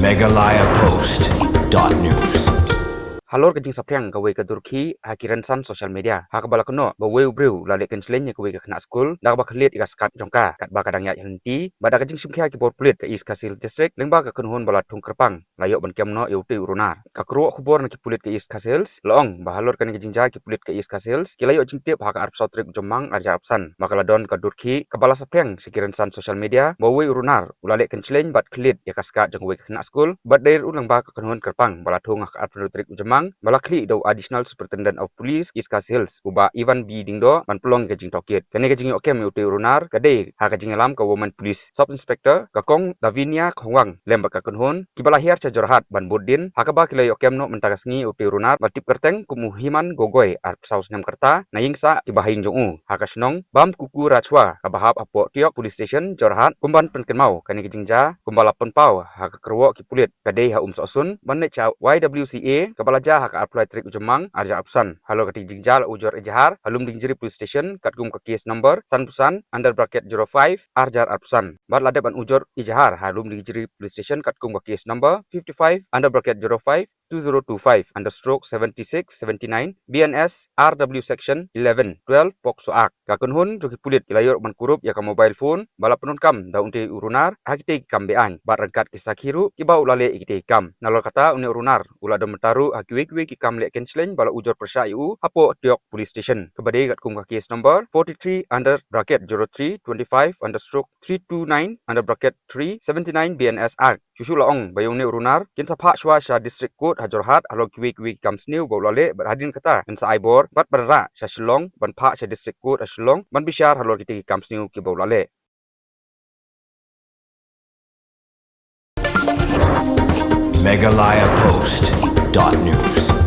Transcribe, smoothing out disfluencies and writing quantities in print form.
MeghalayaPost.news. Halor kajing sapriang kawe ke Turki hakiran san social media. Hakabala kono bawe ubreu lale kenslenya kawe ke Khynnah Skul dak ba Khylliet ikas kat jongka kat ba kadang ya henti bada kajing simkhia ki Pulit ke is Kasil district lengba ka kunhun bala tung kerpang layok ban kemno euti Runar. Ka kru khubor na ki Pulit ke is Kasils loong ba halor kan kajing ja ki Pulit ke is Kasils ki layok jingtip hak arp sautrik jomang arja apsan Meghaladon ka Turki kabala sapriang sikiran san social media bawe Runar ulale kensleng bat Khylliet ikas kat jong we Khynnah Skul bat dair ulang ba ka kunhun kerpang bala tung hak arp sautrik jomang Malakli do additional superintendent of police Iskas Hills uba Ivan B Dingdo man pelong ke jing tokit kene ke jing Ïoh Kem uti Runar kade ha ke jing alam ka woman police sub inspector ka kong Lavinia Khongwang lemba ka kunhun kibalahir cha Jorhat ban Buddin ha ka ba kila Ïoh Kem no mentagas ngi uti Runar batip kerteng kumuhiman gogoy ar saus nyam kerta na yingsa kibahin jong ha ka snong bam kuku rachwa ka bahap apo tiok police station Jorhat kumban penkemau kene ke jing ja kumbalapon pau ha ka kerwo ki Pulit kade ha sosun ban ne cha YWCA kabalaja ha ka apply trik ujemang arja apsan halo kati jingjal ujur ijhar halum dingjiri police station katgum ka case number sanpusan under bracket 05 arjar apsan bar lade ban ujur ijhar halum dingjiri police station katgum ka case number 55 under bracket 05 2025 understroke 7679 BNS RW section 11 12 Pokso Act ka kunhun joki Pulit ilayor man kurup ya ka mobile phone bala penun kam da unti Runar hakite kam beang bar rangkat kisah kiru kiba ulale ikite kam nalor kata uni Runar ula do mentaru hakiwe ki kam le kensleng bala ujur persya iu apo tiok police station kebade kat kum ka case number 43 under bracket 03 25 understroke 329 under bracket 379 BNS Act Shushu laong bayong ni Runar kin sa pha shwa sha district court Jorhat along kiwi kam sniu bolale berhadin kata in sa ibor bat berra sha Shillong ban pha sha district court Shillong ban bishar halor kiti kam sniu ki bolale MeghalayaPost.news.